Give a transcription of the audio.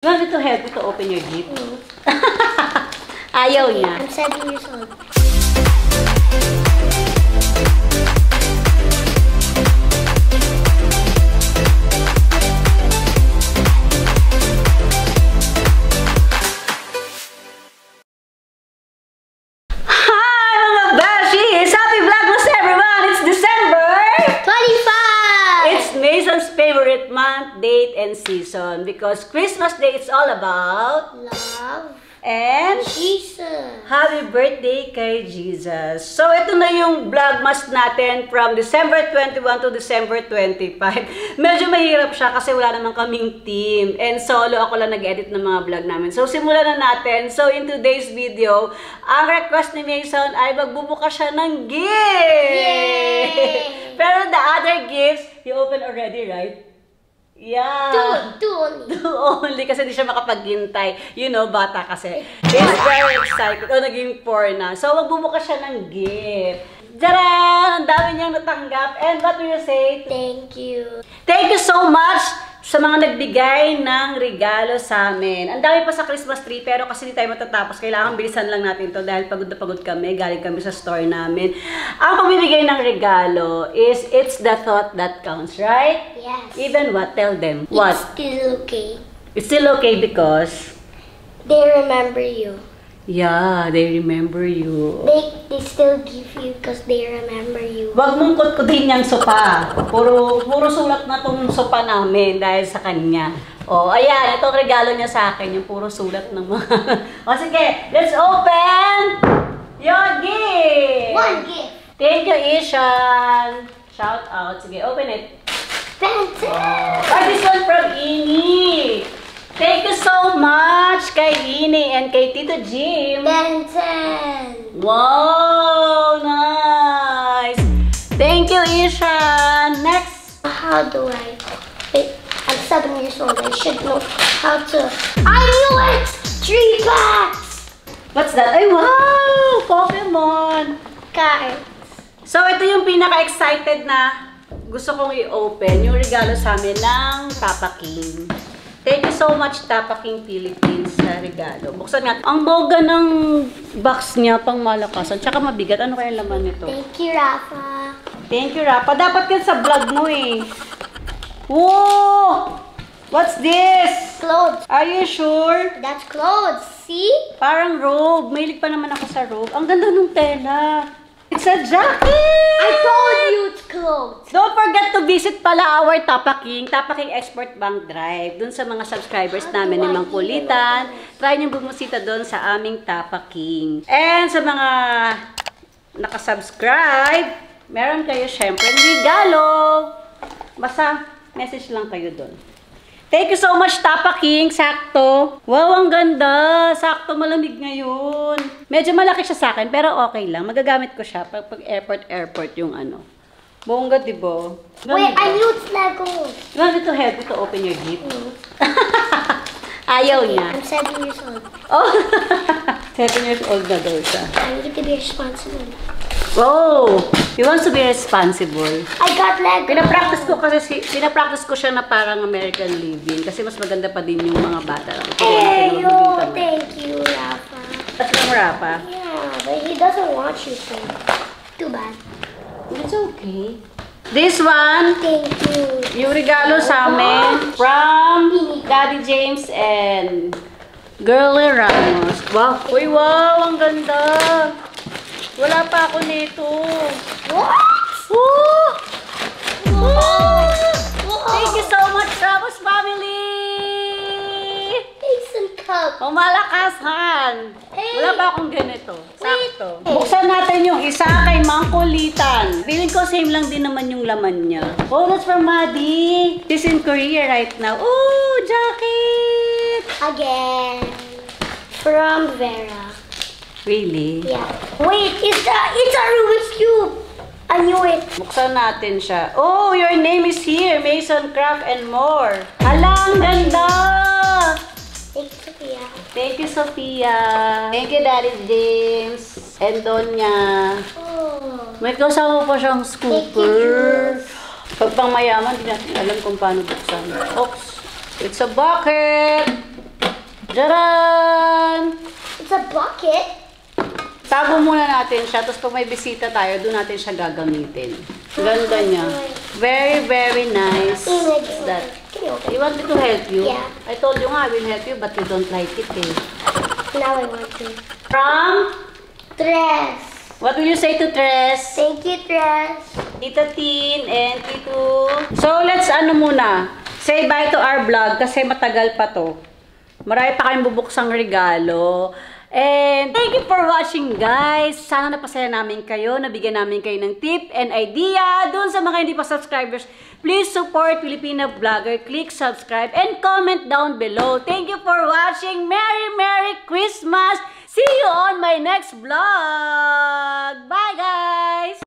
You want me to help you to open your gift? Ayaw niya. I'm 7 years old. Hi mga Bashis! Happy Vlogmas everyone! It's December 25! It's Mason's favorite month, date, and season because Christmas Day it's all about Love. and Jesus. happy birthday kay Jesus. So ito na yung Vlogmas natin from December 21 to December 25. Medyo mahirap siya kasi wala naman kaming team and solo ako lang nag-edit ng mga vlog namin. So simulan na natin. So in today's video, ang request ni Mason ay magbubukas siya ng gift! Yay! Pero the other gifts, you open already, right? Yeah. Two only. Two only kasi di siya makapaghintay. You know, bata kasi. He's very excited. O, naging 4 na. So, magbubukas siya ng gift. Jaran! Ang dami niyang natanggap. And what will you say? Thank you. Thank you so much sa mga nagbigay ng regalo sa amin. Ang dami pa sa Christmas tree, pero kasi hindi tayo matatapos. Kailangan bilisan lang natin to dahil pagod na pagod kami. Galing kami sa store namin. Ang pagbibigay ng regalo is, it's the thought that counts, right? Yes. Even what? Tell them. What? It's still okay. It's still okay because... They remember you. Yeah, they remember you. They still give you because they remember you. Wag mong kutkutin yung sopa. Puro sulat na tong sopa namin dahil sa kanya. O, ayan, itong regalo niya sa akin, yung puro sulat ng mga... O, sige, let's open your gift! One gift. Thank you, Ishan! Shout out. Sige, open it. Fantastic. This one from Ini. Thank you so much kay Ini and kay Tito Jim. Benton. Wow, nice. Thank you, Ishan. Next. How do I? Wait, I'm 7 years old. I should know how to. I knew it. 3 packs. What's that? Ay, wow! Pokemon. Cards. So, ito yung pinaka-excited na gusto kong i-open. Yung regalo sa amin ng Papa King. Thank you so much, Papa King Philippines, sa regalo. Buksan nga. Ang boga ng box niya, pang malakasan. Tsaka mabigat. Ano kaya laman nito? Thank you, Rafa. Thank you, Rafa. Dapat yan sa vlog mo eh. Whoa! What's this? Clothes. Are you sure? That's clothes. See? Parang robe. Mahilig pa naman ako sa robe. Ang ganda ng tela. It's a jacket! I told you it's clothes. Don't forget to visit pala our Tapa King Export Bank Drive. Dun sa mga subscribers namin ni Mang Kulitan. Try nyo bumusita dun sa aming Tapa King. And sa mga nakasubscribe, meron kayo syempre regalo. Basta message lang kayo dun. Thank you so much, Tapa King. Sakto. Wow, ang ganda. Sakto, malamig ngayon. Medyo malaki siya sa akin, pero okay lang. Magagamit ko siya pag airport yung ano. Bongga, diba? Wait, I knew it's Lego. You want me to help you to open your gift? Ayaw niya. I'm 7 years old. Oh, 7 years old na daw siya. I need to be responsible. Oh, he wants to be responsible. I got Lego. Pinapractice ko siya na parang American living kasi mas maganda pa din yung mga bata. Hey, yo, thank you, Rafa. That's lang, Rafa. Yeah, but he doesn't want you to. Too bad. It's okay. This one, Thank you. yung regalo sa amin from Daddy James and Girly Ramos. Wow! Uy, wow! Ang ganda! Wala pa ako nito. What? Woo! Whoa! Thank you so much, Ramos family! Mason cup. Pumalakasan! Hey! Wala pa akong ganito. Sakto. Wait. Buksan natin yung isa kay Mang Kulitan. Feeling ko same lang din naman yung laman niya. Oh, that's from Maddie. She's in Korea right now. Oh, jacket! Again. From Vera. Really? Yeah. Wait, it's a Rubik's Cube. I knew it. Buksan natin siya. Oh, your name is here. Mason Craft and More. Hala, ang ganda! Thank you, Sophia. Thank you, Sophia. Thank you, Daddy James. And Donya. Oh. May kasama pa siyang scooper. Pag pang mayaman, di natin alam kung paano buksan. Oops. It's a bucket. Jaran! It's a bucket. Tago muna natin siya, tapos pag may bisita tayo, doon natin siya gagamitin. Ganda niya. Very, very nice. What's that? You want me to help you? Yeah. I told you nga, I will help you, but you don't like it eh. Now I want to. From? Tres. What will you say to Tres? Thank you, Tres. Tita Tin and Tito. So, let's muna. Say bye to our vlog kasi matagal pa to. Marami pa kayong bubuksang regalo. And thank you for watching, guys. Sana napasaya namin kayo, nabigyan namin kayo ng tip and idea. Doon sa mga hindi pa subscribers, please support Filipina Vlogger. Click subscribe and comment down below. Thank you for watching. Merry Christmas. See you on my next vlog. Bye, guys.